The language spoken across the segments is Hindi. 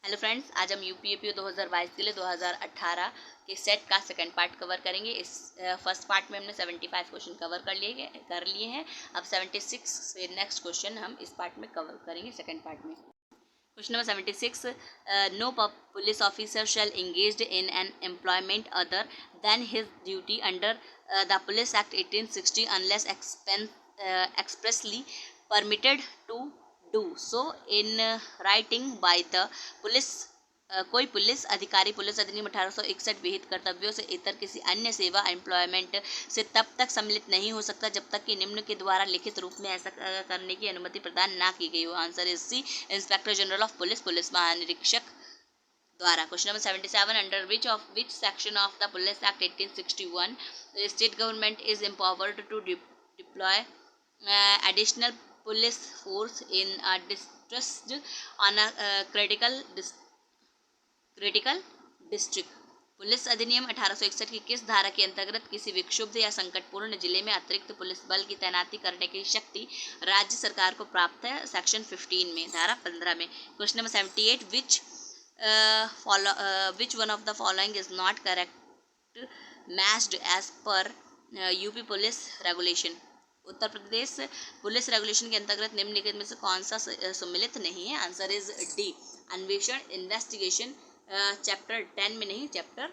हेलो फ्रेंड्स, आज हम यूपीएपीओ 2022 के लिए 2018 के सेट का सेकंड पार्ट कवर करेंगे। इस फर्स्ट पार्ट में हमने 75 क्वेश्चन कवर कर लिए हैं। अब 76 से नेक्स्ट क्वेश्चन हम इस पार्ट में कवर करेंगे सेकंड पार्ट में। Question number 76, no police officer shall engaged in an employment other than his duty under the Police Act 1860 unless expressly permitted to do so in writing by the police। कोई पुलिस अधिकारी पुलिस अधिनियम 1861 विहित कर्तव्यों से इतर किसी अन्य सेवा एम्प्लॉयमेंट से तब तक सम्मिलित नहीं हो सकता जब तक कि निम्न के द्वारा लिखित रूप में ऐसा करने की अनुमति प्रदान ना की गई हो। Answer is C, inspector general of police, police महानिरीक्षक द्वारा। Question number 77, under which section of the police act 1861 state government is empowered to deploy additional police force in distressed on a critical district. Police अधिनियम 1861 की किस धारा के अंतर्गत किसी विक्षुब्ध या संकटपूर्ण जिले में अतिरिक्त पुलिस बल की तैनाती करने की शक्ति राज्य सरकार को प्राप्त है? सेक्शन 15 में, धारा 15 में। Question number 78, which one of the following is not correct matched as per UP police regulation. Uttar Pradesh police regulation के अंतर्गत निम्नलिखित में से कौन सा सम्मिलित नहीं है? आंसर इज डी, अन्वेषण, इन्वेस्टिगेशन। चैप्टर 10 में नहीं, चैप्टर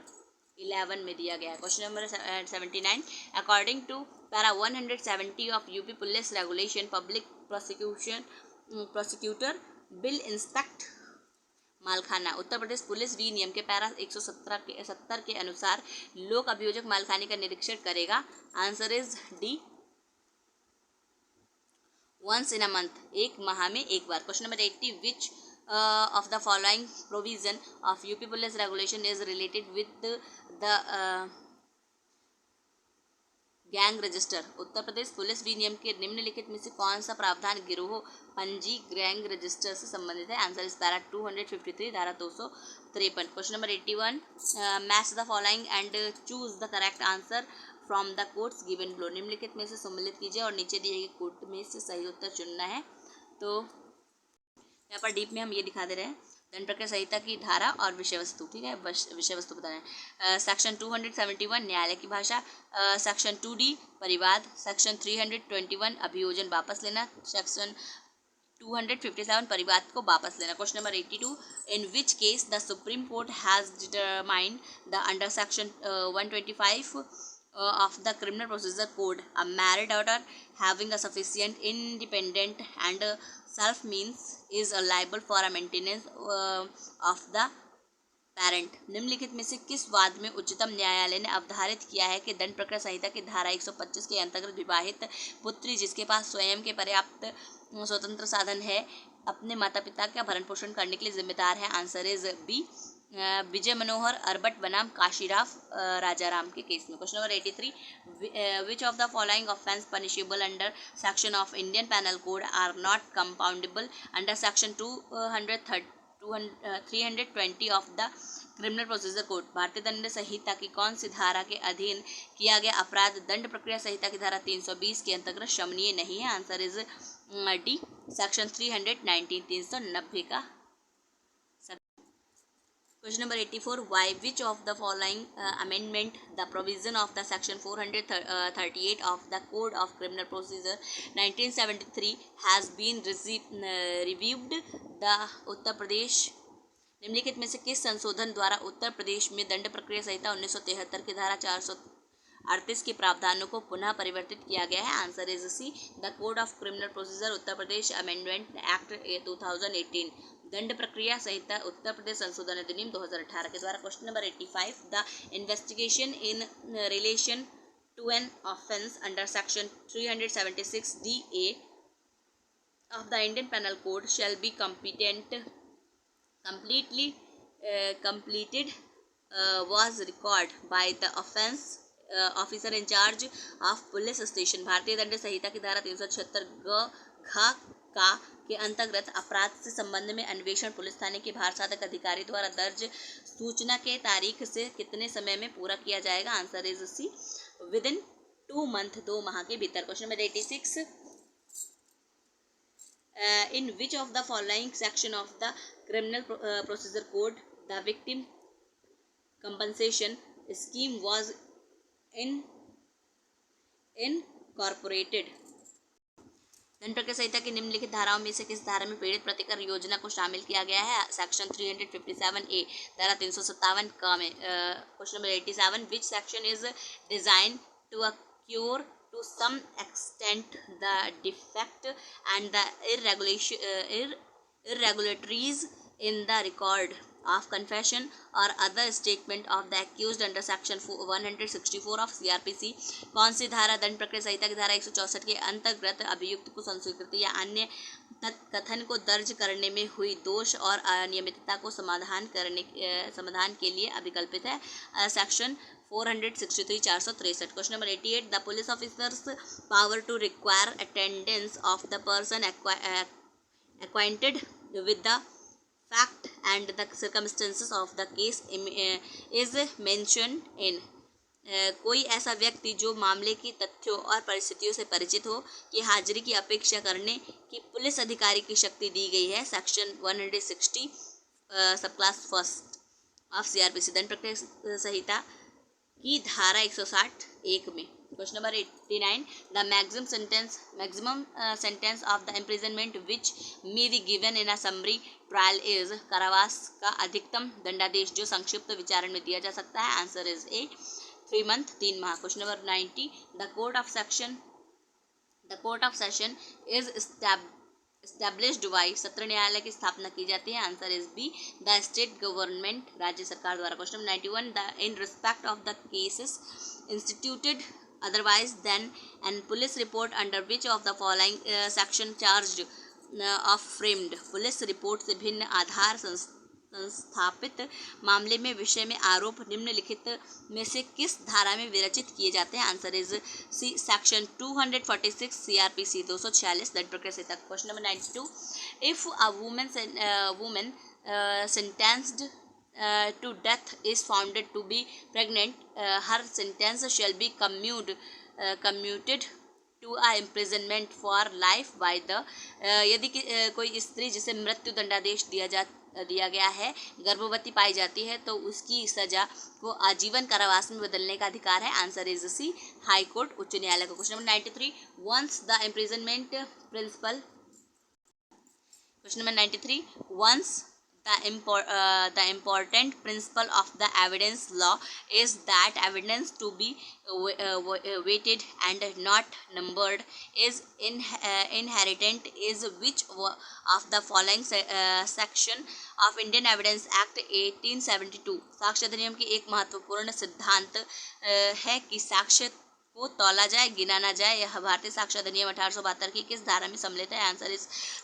11 में दिया गया है। Question number 79, according to para 170 of UP police regulation, public prosecutor will inspect मालखाना। उत्तर प्रदेश पुलिस विनियम के पैरा 170 के अनुसार लोक अभियोजक मालखाने का निरीक्षण करेगा। Answer is D, once in a month, एक माह में एक बार। Question number 80, which of the following provision of UP Police Regulation is related with the gang register. Uttar Pradesh पुलिस विनियम के निम्नलिखित में से कौन सा प्रावधान गिरोह पंजी गैंग रजिस्टर से संबंधित है? आंसर इस पैरा 253, धारा 253। Question number 81, match the following and choose the correct answer from the quotes given below. निम्नलिखित में से सम्मिलित कीजिए और नीचे दिए गए कोट में से सही उत्तर चुनना है। तो यहाँ पर डीप में हम ये दिखा दे रहे हैं दंड प्रक्रिया संहिता की धारा और विषय वस्तु, ठीक है, विषय वस्तु बता रहे हैं। सेक्शन 271 न्यायालय की भाषा, सेक्शन 2D परिवाद, सेक्शन 321 अभियोजन वापस लेना, सेक्शन 257 परिवाद को वापस लेना। Question number 82, in which case the supreme court has determined the under section 125 of the criminal procedure code a married daughter having a sufficient independent and self means is liable for a maintenance of the parent. निम्नलिखित में से किस वाद में उच्चतम न्यायालय ने अवधारित किया है कि दंड प्रक्रिया संहिता की धारा 125 के अंतर्गत विवाहित पुत्री जिसके पास स्वयं के पर्याप्त स्वतंत्र साधन है अपने माता पिता का भरण पोषण करने के लिए जिम्मेदार है? Answer is B, Vijay Manohar Arbat बनाम काशीराव राजाराम के केस में। Question number 83, which of the following offense punishable under section of Indian panel code are not compoundable under section 320 of the criminal procedure code. भारतीय दंड संहिता की कौन सी धारा के अधीन किया गया अपराध दंड प्रक्रिया संहिता की धारा 320 के अंतर्गत क्षमनीय नहीं है? आंसर इज डी, सेक्शन 319, 390 का। Question number 84, why which of the following amendment the provision of the section 438 of the Code of Criminal Procedure 1973 has been reviewed? The Uttar Pradesh निम्नलिखित में से किस संशोधन द्वारा उत्तर प्रदेश में दंड प्रक्रिया संहिता 1973 की धारा 438 के प्रावधानों को पुनः परिवर्तित किया गया है? Answer is C, the code of criminal procedure Uttar Pradesh amendment act 2018, दंड प्रक्रिया संहिता उत्तर प्रदेश संशोधन अधिनियम 2018 के द्वारा। Question number 85, the investigation in relation to an offense under section 376 DA of the Indian Penal Code shall be completed was recorded by the offense officer in charge of police station. भारतीय दंड संहिता की धारा 376 घ का के अंतर्गत अपराध से संबंध में अन्वेषण पुलिस थाने के भार साधक अधिकारी द्वारा दर्ज सूचना के तारीख से कितने समय में पूरा किया जाएगा? Answer is C, within 2 month, 2 माह के भीतर। Question number 86, In which of the following section of the criminal procedure code the victim compensation scheme was in incorporated? दंड प्रक्रिया संहिता की निम्नलिखित धाराओं में से किस धारा में पीड़ित प्रतिकर योजना को शामिल किया गया है? सेक्शन 357A, धारा 357 का में। Question number 87, which section is design to cure to some extent the defect and the irregularities in the record of confession or other statement of the accused under section 164 of CRPC? कौन सी धारा दंड प्रक्रिया संहिता की धारा 164 के अंतर्गत अभियुक्त को संस्वीकृति या अन्य कथन को दर्ज करने में हुई दोष और अनियमितता को समाधान के लिए अभिकल्पित है? Section 463 463। Question number 88, the police officers power to require attendance of the person acquainted with the fact and the circumstances of the case is mentioned in। कोई ऐसा व्यक्ति जो मामले की तथ्यों और परिस्थितियों से परिचित हो की हाजिरी की अपेक्षा करने की पुलिस अधिकारी की शक्ति दी गई है। सेक्शन 160 सब क्लास फर्स्ट ऑफ CRPC दंड प्रक्रिया संहिता की धारा 160(1) में। Question number 89, the maximum sentence of the imprisonment which may be given in a summary trial is. कारावास का अधिकतम दंडादेश जो संक्षिप्त विचारण में दिया जा सकता है? आंसर इज ए 3 मंथ 3 माह। Question number 90, the court of session is established by. सत्र न्यायालय की स्थापना की जाती है? Answer is be the state government, राज्य सरकार द्वारा। Question number 91, the in respect of the cases instituted otherwise than and police report under which of the following section charged of framed। Police report से भिन्न आधार संस्थापित मामले में विषय में आरोप निम्नलिखित में से किस धारा में विरचित किए जाते हैं? Answer is C section 246 CRPC 246 दंड प्रक्रिया संहिता। Question number 92, if a woman sentenced to death is found to be pregnant, her sentence shall be commuted to a imprisonment for life by the। यदि कोई स्त्री जिसे मृत्यु दंडादेश दिया गया है गर्भवती पाई जाती है तो उसकी सजा को आजीवन कारावास में बदलने का अधिकार है? Answer is C high court, उच्च न्यायालय को। Question number 93, once the imprisonment principle. Question number 93, once the important principle of the evidence law is that evidence to be weighted and not numbered is inherent is which of the following section of Indian Evidence Act 1872। साक्ष्य अधिनियम की एक महत्वपूर्ण सिद्धांत है कि साक्ष्य को तौला जाए, गिना ना जाए। यह भारतीय साक्ष्य अधिनियम 1872 की किस धारा में सम्मिलित है? आंसर इज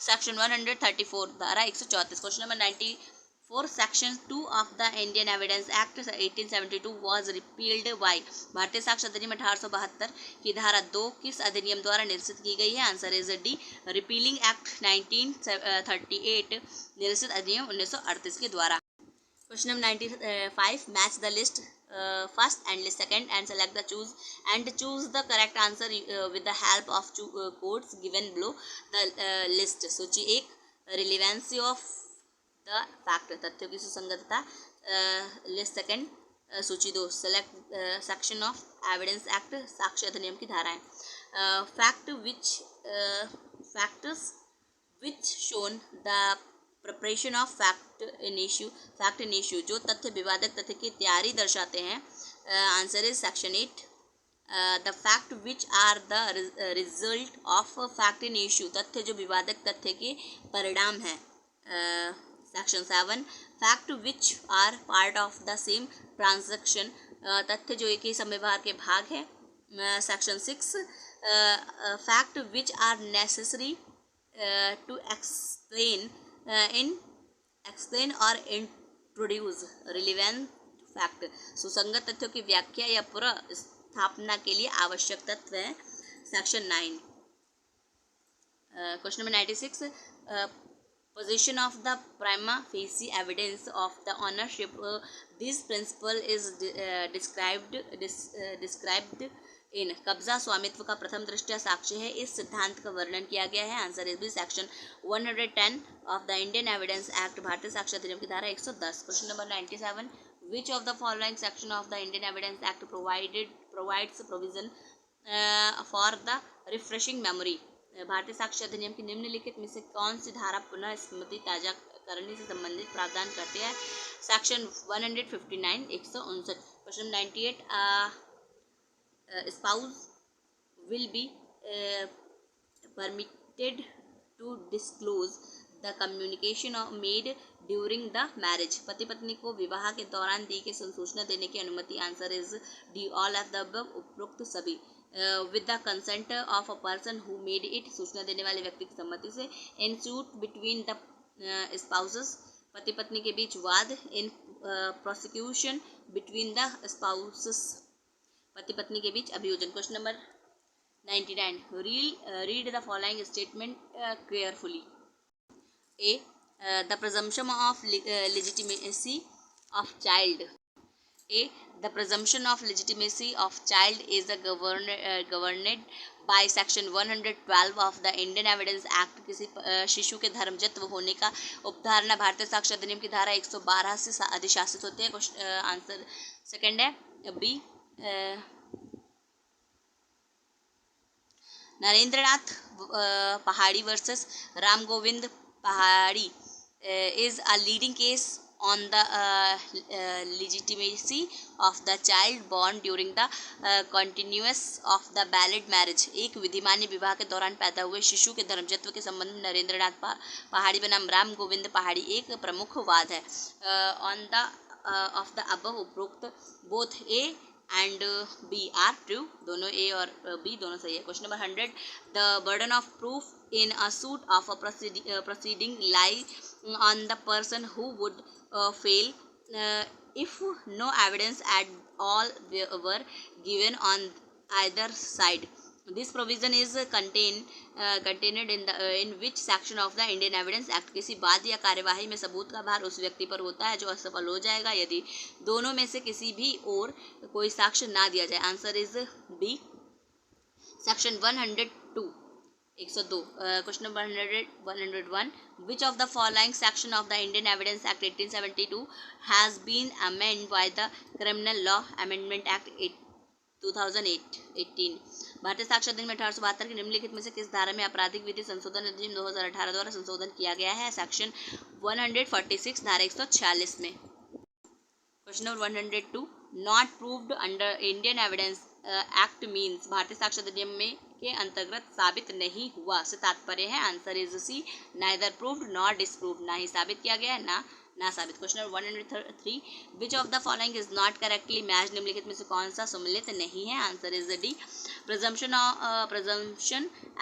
सेक्शन 134 धारा 134। Question number 94, section 2 of the Indian evidence act 1872 was repealed by. भारतीय साक्ष्य अधिनियम 1872 की धारा 2 किस अधिनियम द्वारा निरसित की गई है? Answer is D repealing act 1938 निरसित अधिनियम 1938 के द्वारा। Question number 95, match the list first and list second and select the choose the correct answer with the help of codes given below the list। सूची 1, relevancy of the fact, तथ्यों की सुसंगतता। लिस्ट सेकंड, सूची 2, select section of evidence act, साक्ष्य अधिनियम की धाराएं। factors which shown the preparation of fact in issue जो तथ्य विवादक तथ्य की तैयारी दर्शाते हैं? Answer is section 8। The fact which are the result of fact in issue, तथ्य जो विवादक तथ्य के परिणाम है? Section 7। Fact which are part of the same transaction, तथ्य जो एक ही समय व्यवहार के भाग है? Section 6। Fact which are necessary to explain और इंट्रोड्यूस रिलेवेंट फैक्ट, सुसंगत तथ्यों की व्याख्या या पुनर्स्थापना के लिए आवश्यक तत्व है? Section 9। Question number 96, position of the prima facie evidence of the ownership, this principle is described in कब्जा स्वामित्व का प्रथम दृष्टया साक्ष्य है, इस सिद्धांत का वर्णन किया गया है। Answer is B section 110 of the Indian evidence act, भारतीय साक्ष्य अधिनियम की धारा 110। Question number 97, which of the following section of the Indian evidence act provides provision for the refreshing memory, भारतीय साक्ष्य अधिनियम की निम्नलिखित में से कौन सी धारा पुनः स्मृति ताजा करने से संबंधित प्रावधान करती है? Section 159 159। Question 98, spouse will be permitted to disclose the communication made during the marriage, पति पत्नी को विवाह के दौरान दी गई सूचना देने की अनुमति। Answer is D all of the above, उपरोक्त सभी। With the consent of a person who made it, सूचना देने वाले व्यक्ति की सम्मति से। इन सूट बिटवीन द स्पाउसेस, पति पत्नी के बीच वाद। इन प्रोसिक्यूशन बिटवीन द स्पाउसेस, पति पत्नी के बीच अभियोजन। Question number 99, read the following statement carefully. A, the presumption of legitimacy of child. A, the presumption of legitimacy of child is governed by section 112 of the Indian Evidence Act, किसी शिशु के धर्मजत्व होने का उपधारणा भारतीय साक्ष्य अधिनियम की धारा 112 से अधिशासित होते हैं। आंसर सेकंड है बी। नरेंद्रनाथ पहाड़ी वर्सेस राम गोविंद पहाड़ी is a leading case on the legitimacy of the child born during the continuance of the valid marriage, एक विधिमान्य विवाह के दौरान पैदा हुए शिशु के धर्मजत्व के संबंध में नरेंद्रनाथ पहाड़ी बनाम राम गोविंद पहाड़ी एक प्रमुख वाद है। On the of the above, उपरोक्त both A and B are true, दोनों ए और बी दोनों सही है। Question number 100, the burden of proof in a suit of a proceeding lie on the person who would fail if no evidence at all were given on either side. This provision is contained in which section of the Indian Evidence Act? किसी बात या कार्यवाही में सबूत का भार उस व्यक्ति पर होता है जो असफल हो जाएगा यदि दोनों में से किसी भी और कोई साक्ष्य ना दिया जाए। Answer is B, section 102 102। Question number 101, which of the following section of the Indian evidence act 1872 has been amend by the criminal law amendment act 2018, भारतीय साक्ष्य अधिनियम 1872 की निम्नलिखित में से किस धारा में आपराधिक विधि संशोधन अधिनियम 2018 द्वारा संशोधन किया गया है? सेक्शन 146 धारा 146 में। Question number 102, not proved under Indian evidence act means, भारतीय साक्ष्य अधिनियम में के अंतर्गत साबित नहीं हुआ से तात्पर्य है। Answer is C, neither proved not disproved, ना ही साबित किया गया है ना साबित। Question number 103, which of the following is not correctly matched, निम्नलिखित में से कौन सा सम्मिलित नहीं है? Answer is D, presumption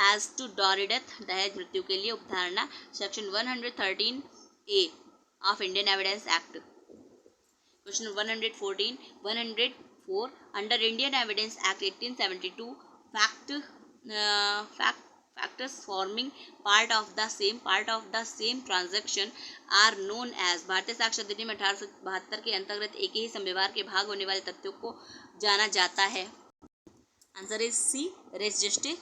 as to dowry death, दहेज मृत्यु के लिए उपधारणा, section 113 A of Indian evidence Act. Question 114, 104, under Indian evidence act 1872 factors forming part of the same transaction are known as, भारतीय साक्ष्य अधिनियम 1872 के अंतर्गत एक ही संव्यवहार के भाग होने वाले तथ्यों को जाना जाता है। Answer is C, race justice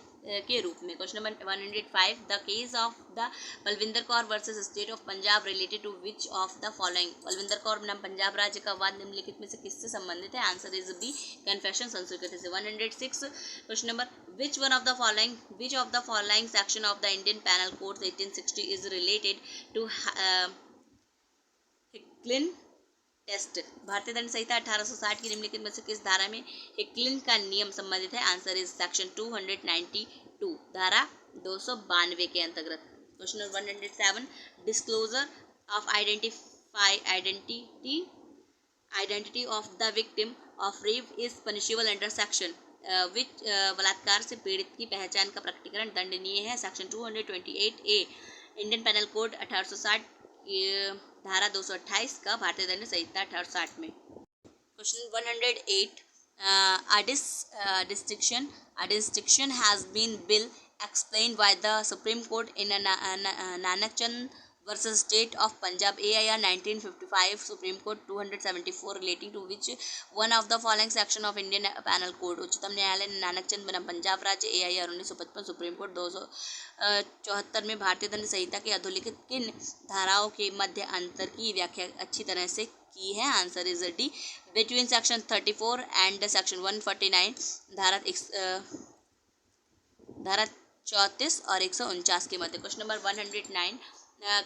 के रूप में। Question number 105, the case of the Balvinder Kaur versus state of Punjab related to which of the following, Balvinder Kaur बनाम पंजाब राज्य का वाद निम्नलिखित में से किससे संबंधित है? आंसर इज बी, कन्फेशन संस्कृति से। 106, question number, which of the following section of the Indian panel Code 1860 is related to Hicklin test, भारतीय दंड संहिता 1860 की निम्नलिखित में से किस धारा में हिक्लिन का नियम संबंधित है? आंसर इज सेक्शन 292 धारा 292 के अंतर्गत। Question number 107, disclosure of identity of the victim of rape is punishable under section which, बलात्कार से पीड़ित की पहचान का प्रकटीकरण दंडनीय है। सेक्शन 228 ए इंडियन पैनल कोड 1860 धारा 228 का, भारतीय दंड संहिता 1860 में। Question 108, a distinction has been bill explained by the Supreme Court in Nanak Chand versus state of Punjab AIR 1955 supreme court 274 relating to which one of the following section of Indian panel code. उच्चतम न्यायालय नानक चंद बनाम पंजाब राज्य AIR 1955 सुप्रीम कोर्ट 274 में भारतीय दंड संहिता के अधोलिखित किन धाराओं के मध्य अंतर की व्याख्या अच्छी तरह से की है? Answer is D, between section 34 and section 149 धारा 34 और 149 के मध्य। Question number 109,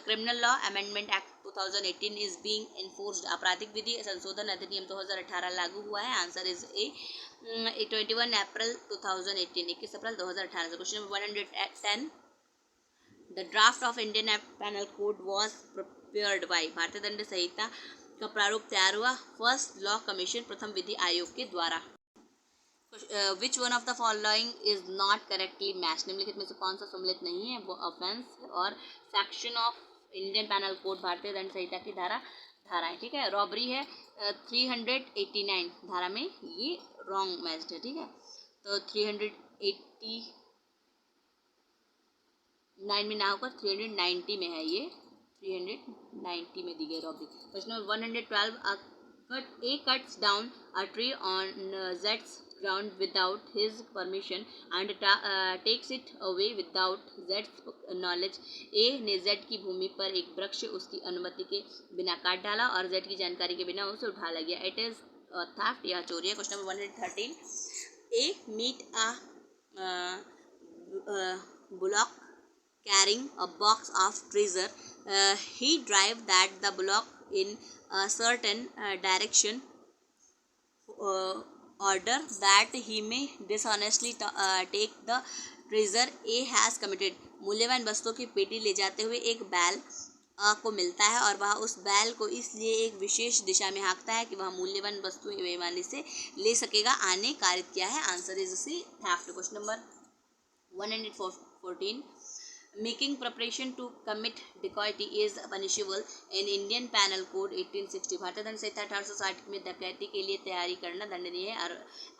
criminal law amendment act 2018 is being enforced. आपराधिक विधि संशोधन अधिनियम 2018 लागू हुआ है। आंसर इज ए 21 अप्रैल 2018, 21 अप्रैल 2018 से। Question number 110, the draft of Indian panel code was prepared by. भारतीय दंड संहिता का प्रारूप तैयार हुआ फर्स्ट लॉ कमीशन प्रथम विधि आयोग के द्वारा। विच one of the following is not correctly match. निम्नलिखित में से कौन सा सम्मिलित नहीं है? वो ऑफेंस और section of Indian panel code भारतीय दंड संहिता की धाराएं, ठीक है। रॉबरी है 389 धारा में, ये रॉन्ग मैच्ड है, ठीक है। तो 389 में ना होकर 390 में है, ये 390 में दी गई robbery. Question number 112, A cuts down a tree on Z's ground without his permission and takes it away without Z's knowledge. A ने Z की भूमि पर एक वृक्ष उसकी अनुमति के बिना काट डाला और Z की जानकारी के बिना उसे उठा लिया। इट इज थेफ्ट, यह चोरी है। Question number 113, A meet a bullock carrying a box of treasure. He drive that the bullock in a certain direction, order that he may dishonestly take the treasure A has committed. मूल्यवान वस्तुओं की पेटी ले जाते हुए एक बैल को मिलता है और वह उस बैल को इसलिए एक विशेष दिशा में हाँकता है कि वह मूल्यवान वस्तुएं बेईमानी से ले सकेगा। आने कारित किया है। Answer is C, theft. Question number 114, making preparation to commit dacoity is punishable in Indian panel Code 1860। भारतीय दंड संहिता 1860 में डकैती के लिए तैयारी करना दंडनीय है और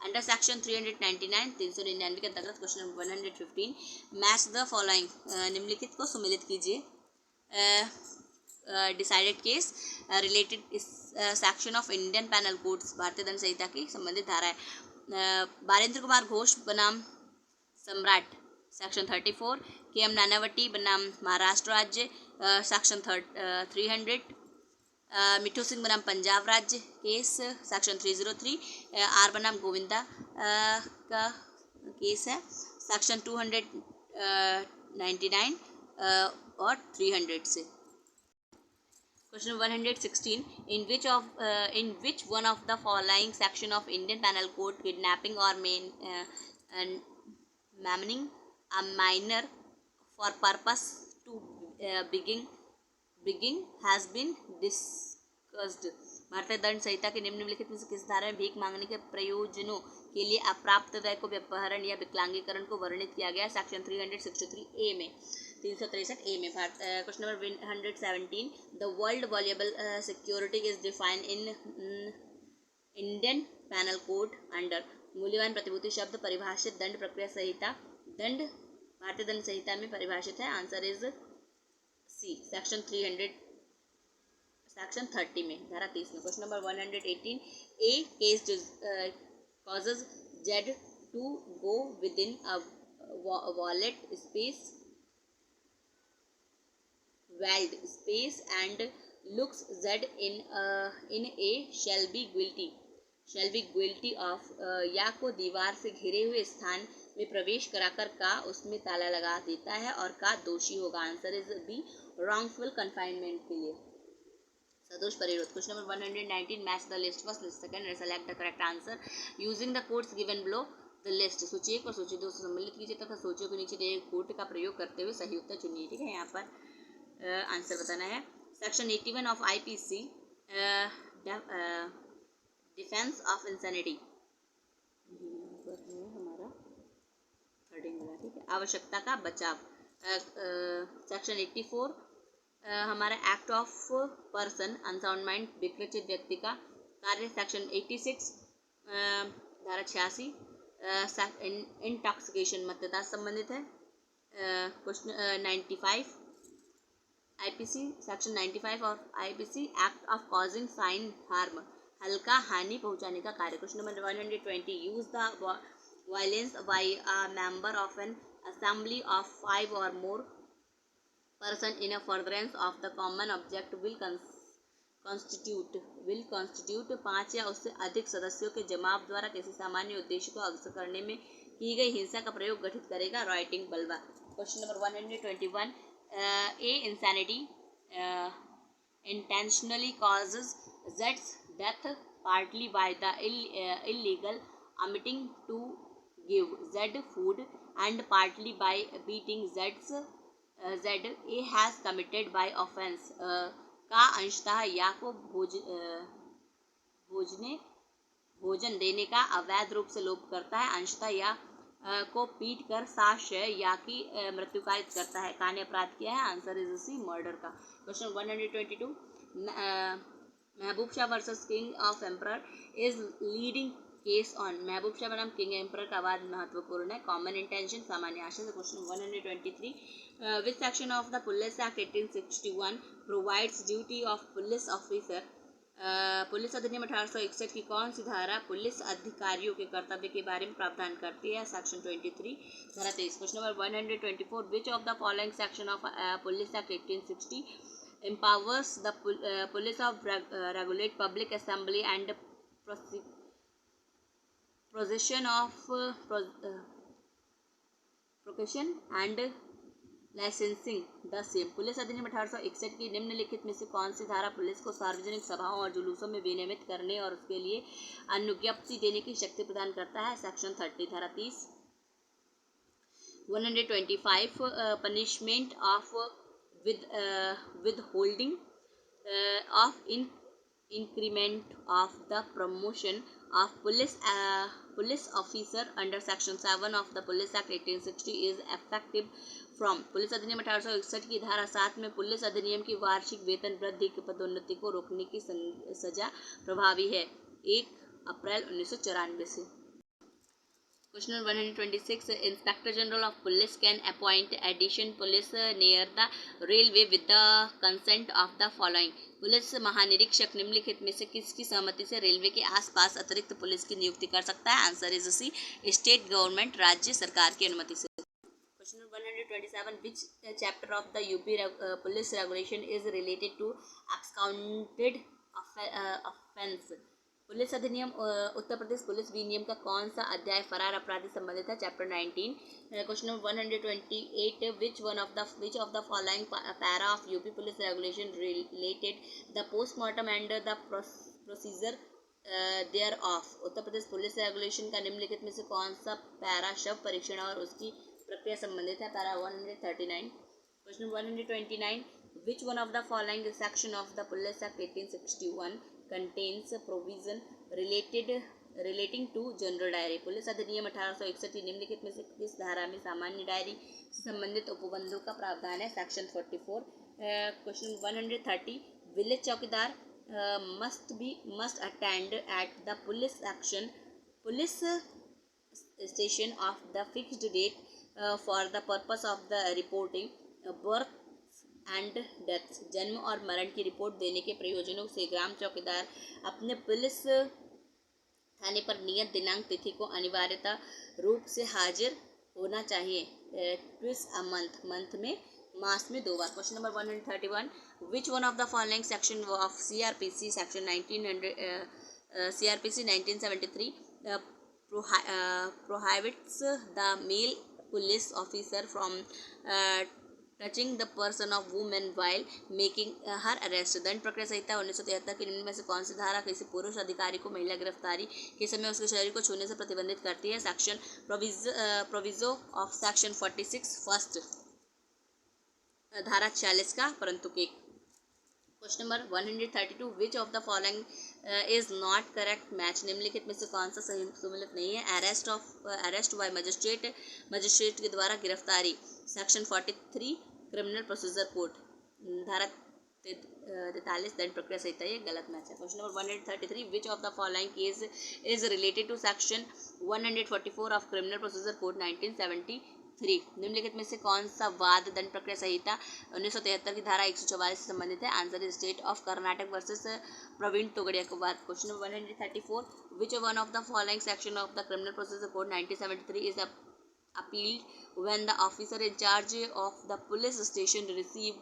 अंडर सेक्शन 399 399 के अंतर्गत। Question number 115, match the following. निम्नलिखित को सम्मिलित कीजिए। Decided case related section of Indian panel codes भारतीय दंड संहिता की संबंधित धारा है। बारेंद्र कुमार घोष बनाम सम्राट सेक्शन 34, KM नानावटी बनाम महाराष्ट्र राज्य सेक्शन 300, मिठू सिंह बनाम पंजाब राज्य केस सेक्शन 303, आर बनाम गोविंदा का केस है सेक्शन 299 और 300 से। Question 116, in which one of the following section of Indian Penal Code kidnapping or maiming a minor for purpose to begging has been discussed। भारतीय दंड संहिता के निम्नलिखित में से किस धारा में भीख मांगने के प्रयोजनों के लिए अप्राप्त व्यय को व्यपहरण या विकलांगीकरण को वर्णित किया गया? सेक्शन 363A में, 363A में। Question number 117, the world valuable security is defined in Indian panel Code under. मूल्यवान प्रतिभूति शब्द परिभाषित दंड प्रक्रिया संहिता भारतीय दंड संहिता में परिभाषित है। आंसर इज सी, सेक्शन 30 में, धारा 30 में। Question number 118, A case causes Z to go within a wallet space and looks Z in a shall be guilty of या को दीवार से घिरे हुए स्थान में प्रवेश कराकर का उसमें ताला लगा देता है और का दोषी होगा। Answer is B, wrongful confinement के लिए सदोष परिरोध। Question number 119, match the list first list second and select the correct answer using the codes given below the list. सूची 1 और सूची 2 से सम्मिलित कीजिए तथा सूचियों के नीचे दिए कोड का प्रयोग करते हुए सही उत्तर चुनिए। ठीक है, यहाँ पर आंसर बताना है। Section 81 of IPC defence of insanity हमारा 13 वाला, ठीक है, आवश्यकता का बचाव। सेक्शन 84 हमारा act of person unsound mind विकृत व्यक्ति का कार्य। सेक्शन 86 धारा 86 इंटॉक्सिकेशन मद्यता से संबंधित है। Question 95 IPC section 95 of IPC act of causing sign harm, हल्का हानि पहुंचाने का कार्य। Question number 120, use the violence by a member of an assembly of 5 और मोर person in a furtherance of the common object will constitute 5 या उससे अधिक सदस्यों के जमाव द्वारा किसी सामान्य उद्देश्य को अग्रसर करने में की गई हिंसा का प्रयोग गठित करेगा राइटिंग बलवा। Question number 121, A insanity intentionally causes Z's death partly by the illegal omitting to give Z food and partly by beating Z A has committed by offense का अंशतः या को भोजन देने का अवैध रूप से लोप करता है, अंशतः या को पीट कर साक्ष्य या की मृत्यु कारित करता है। का ने अपराध किया है, आंसर इज सी मर्डर का। Question 122, Mehboob Shah versus king of emperor is leading case on, महबूब शाह बनाम किंग एम्परर का वाद महत्वपूर्ण है, कॉमन इंटेंशन सामान्य आशय से। Question 123, which section of the police act 1861 provides duty of police officer, police अधिनियम 1861 की कौन सी धारा पुलिस अधिकारियों के कर्तव्य के बारे में प्रावधान करती है, सेक्शन 23 धारा 23। Question number 124, which of the following section of police act 1860 empowers the police of regulate public assembly and possession of procession and licensing the same. Police अधिनियम 1861 की निम्नलिखित में से कौन सी धारा पुलिस को सार्वजनिक सभाओं और जुलूसों में विनियमित करने और उसके लिए अनुज्ञप्ति देने की शक्ति प्रदान करता है, सेक्शन 30 धारा 30। 125, punishment of withholding of increment of the promotion of police officer under section 7 of the Police Act 1860 is effective from, police अधिनियम 1861 की धारा 7 में पुलिस अधिनियम की वार्षिक वेतन वृद्धि की पदोन्नति को रोकने की सजा प्रभावी है 1 अप्रैल 1994 से। Question 126, Inspector General of Police can appoint additional police near the railway with the consent of the following, police महानिरीक्षक निम्नलिखित में से किसकी सहमति से रेलवे के आसपास अतिरिक्त पुलिस की नियुक्ति कर सकता है, answer is C state government, राज्य सरकार की अनुमति से। Question 127, which chapter of the UP police regulation is related to absconded offense, police अधिनियम उत्तर प्रदेश पुलिस विनियम का कौन सा अध्याय फरार अपराधी संबंधित है, chapter 19। Question number 128, which of the following para of UP police regulation related the postmortem and the procedure thereof, Uttar Pradesh police regulation का निम्नलिखित में से कौन सा पैरा शव परीक्षण और उसकी प्रक्रिया संबंधित है, para 139। Question 129, which one of the following section of the police act 1861 contains provision relating to general diary, police अधिनियम 1861 निम्नलिखित में से किस धारा में सामान्य डायरी से संबंधित उपबंधों का प्रावधान है, सेक्शन 44। क्वेश्चन 130, विलेज चौकीदार must attend at the police station of the fixed date for the purpose of the reporting birth and deaths, जन्म और मरण की रिपोर्ट देने के प्रयोजनों से ग्राम चौकीदार अपने पुलिस थाने पर नियत दिनांक तिथि को अनिवार्यता रूप से हाजिर होना चाहिए, ट्विस अ मंथ में मास में 2 बार। Question number 131, which one of the following section of CrPC section 1973 prohibits the male police officer from touching the person of women while making her arrest, दंड प्रक्रिया संहिता 1973 की निम्न में से कौन सी धारा किसी पुरुष अधिकारी को महिला गिरफ्तारी के समय उसके शरीर को छूने से प्रतिबंधित करती है, section proviso of section 46 first धारा 46 का परंतु के। Question number 132, which of the following is not correct match, निम्नलिखित में से कौन सा सही सम्मिलित नहीं है, अरेस्ट बाय मजिस्ट्रेट के द्वारा गिरफ्तारी, सेक्शन 43 क्रिमिनल प्रोसीजर कोड धारा 43 दंड प्रक्रिया संहिता, ये गलत मैच है। Question number 133, which of the following case is related to section 144 of criminal procedure code 1970 3 निम्नलिखित में से कौन सा वाद दंड प्रक्रिया संहिता 1973 की धारा 144 से संबंधित है? Answer is state of Karnataka versus Pravin Togadia के बाद। Question number 134 which one of the following section of the criminal procedure code 1973 is appealed when the officer in charge of the police station received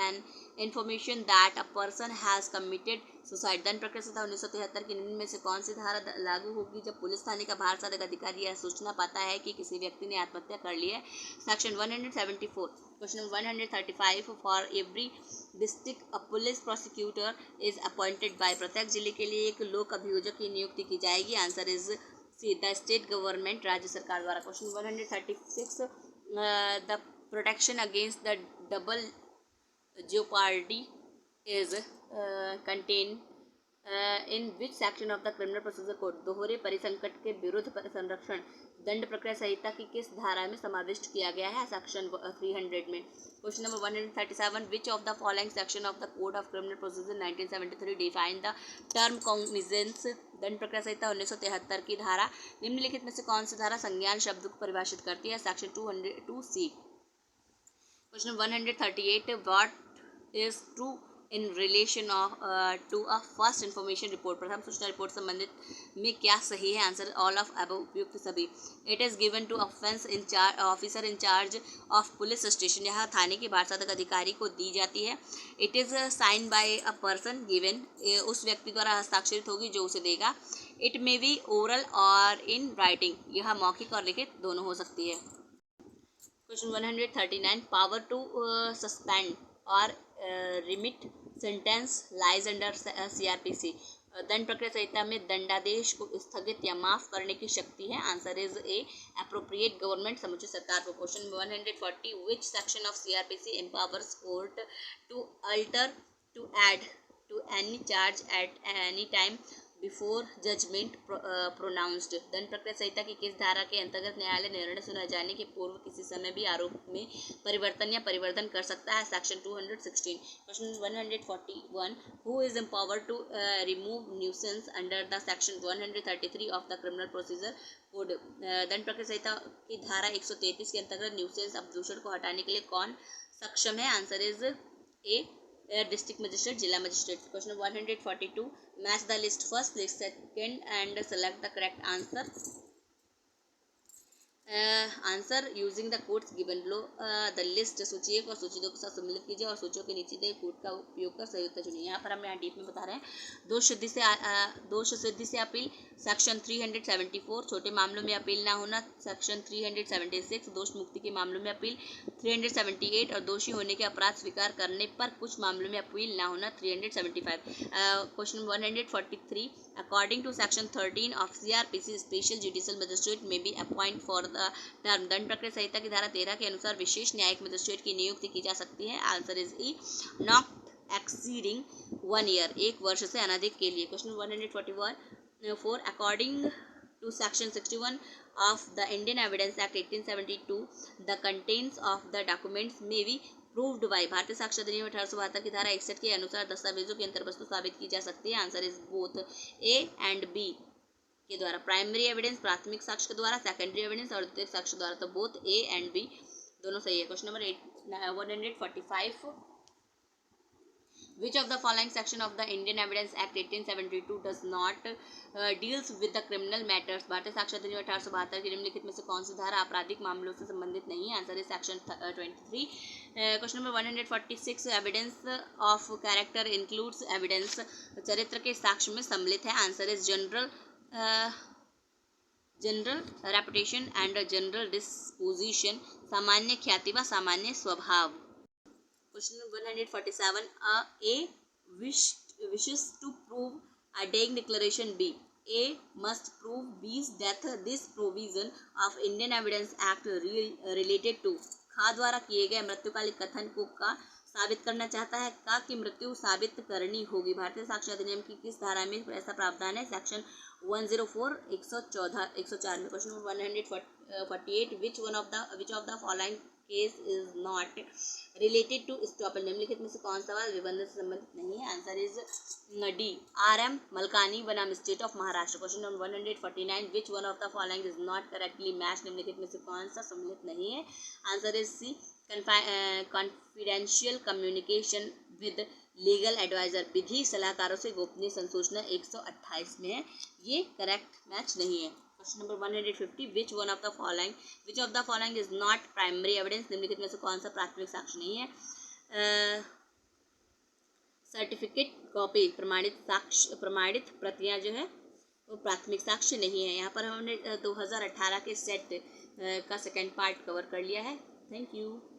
an information that a person has committed suicide। दंड प्रक्रिया संहिता 1973 की निम्न में से कौन सी धारा लागू होगी जब पुलिस थाने का बाहर साधक अधिकारी यह सूचना पाता है कि किसी व्यक्ति ने आत्महत्या कर ली है? Section 174। Question 135 for every district a police prosecutor is appointed by. प्रत्येक जिले के लिए एक लोक अभियोजक की नियुक्ति की जाएगी। Answer is C the state government, राज्य सरकार द्वारा। Question 136 the protection against the double jeopardy is contained in which section of the criminal procedure code। दोहरे परिसंकट के विरुद्ध संरक्षण दंड प्रक्रिया संहिता की किस धारा में समाविष्ट किया गया है? सेक्शन 300 में। Question number 137 which of the following section of the code of criminal procedure 1973 define the term cognizance. दंड प्रक्रिया संहिता 1973 की धारा निम्नलिखित में से कौन सी धारा संज्ञान शब्द को परिभाषित करती है? Section 202C। Question 138 what is true in relation to a first information report. प्रथम सूचना रिपोर्ट संबंधित में क्या सही है? आंसर ऑल ऑफ अबव, उपयुक्त सभी। It is given to offense officer in charge of police station. यह थाने के भारसाधक अधिकारी को दी जाती है। It is sign by a person given, उस व्यक्ति द्वारा हस्ताक्षरित होगी जो उसे देगा। इट मे बी ओरल और इन राइटिंग, यह मौखिक और लिखित दोनों हो सकती है। क्वेश्चन 139 पावर टू सस्पेंड और remit sentence lies under CRPC। दंड प्रक्रिया संहिता में दंडादेश को स्थगित या माफ करने की शक्ति है। Answer is A appropriate government, समुचित सरकार को। Question 140 which section of CRPC empowers court to alter to add to any charge at any time before judgment pronounced. दंड प्रक्रिया संहिता की किस धारा के अंतर्गत न्यायालय निर्णय सुनाए जाने के पूर्व किसी समय भी आरोप में परिवर्तन या परिवर्धन कर सकता है? Section 216। Question 141 who is empowered to remove nuisance under the section 133 of the criminal procedure code. दंड प्रक्रिया संहिता की धारा 133 के अंतर्गत न्यूसेंस अपदूषण को हटाने के लिए कौन सक्षम है? Answer is A district magistrate, जिला magistrate. Question 142 match the list first, list second and select the correct answer. Answer using the codes given below. The list सूची 1 और सूची 2 के साथ सम्मिलित कीजिए और सूचियों के नीचे दिए कोड का उपयोग कर सही उत्तर चुनिए। यहाँ पर हम डीप में बता रहे हैं दोष सिद्धि से अपील सेक्शन 374, छोटे मामलों में अपील ना होना सेक्शन 376, दोष मुक्ति के मामलों में अपील 378 और दोषी होने के अपराध स्वीकार करने पर कुछ मामलों में अपील ना होना 375। Question 143 according to section 13 of CRPC special judicial magistrate may be appoint for the term. दंड प्रक्रिया संहिता की धारा 13 के अनुसार विशेष न्यायिक मजिस्ट्रेट की नियुक्ति की जा सकती है। Answer is E not exceeding 1 year, 1 वर्ष से अनधिक के लिए। Question 141 according to section 61 of the Indian Evidence Act 1872 the contents of the documents may be proved by। भारतीय साक्ष्य अधिनियम 1872 की धारा 61 के अनुसार दस्तावेजों की अंतर्वस्तु साबित की जा सकती है। Answer is both A and B के द्वारा। प्राइमरी एविडेंस प्राथमिक साक्ष्य के द्वारा, सेकेंडरी एविडेंस और द्वितीयक साक्ष्य द्वारा, तो बोथ ए एंड बी दोनों सही है। Question number 145 Which of the following section of the Indian Evidence Act 1872 does not deals with the criminal matters। भारतीय साक्ष्य अधिनियम 1872 की निम्नलिखित में से कौन सी धारा आपराधिक मामलों से संबंधित नहीं है? Answer is section 23। Question number 146 evidence of character includes evidence चरित्र के साक्ष्य में सम्मिलित है। Answer is general reputation and general disposition, सामान्य ख्याति व सामान्य स्वभाव। Question 147 A wishes to prove a dying declaration B। A must prove B's death। This provision of Indian Evidence Act related to खा द्वारा किए गए मृत्युकालिक कथन को का साबित करना चाहता है का की मृत्यु साबित करनी होगी। भारतीय साक्ष्य अधिनियम की किस धारा में ऐसा प्रावधान है? सेक्शन 104 104 में। Question 148 which of the following case is not related to estoppel. निम्नलिखित में से कौन सा सवाल विबंध से संबंधित नहीं है? Answer is D, RM Malkani बनाम State of Maharashtra. Question number 149, which one of the following is not correctly match. निम्नलिखित में से कौन सा सम्मिलित नहीं है? Answer is C, confidential communication with legal adviser. विधि सलाहकारों से गोपनीय संसूचना 128 में है, ये करेक्ट मैच नहीं है। Question number 150, which of the following is not primary evidence. निम्नलिखित में से कौन सा प्राथमिक साक्ष्य नहीं है? सर्टिफिकेट कॉपी, प्रमाणित प्रतियां जो है वो प्राथमिक साक्ष्य नहीं है। यहाँ पर हमने 2018 के सेट का सेकेंड पार्ट कवर कर लिया है। Thank you.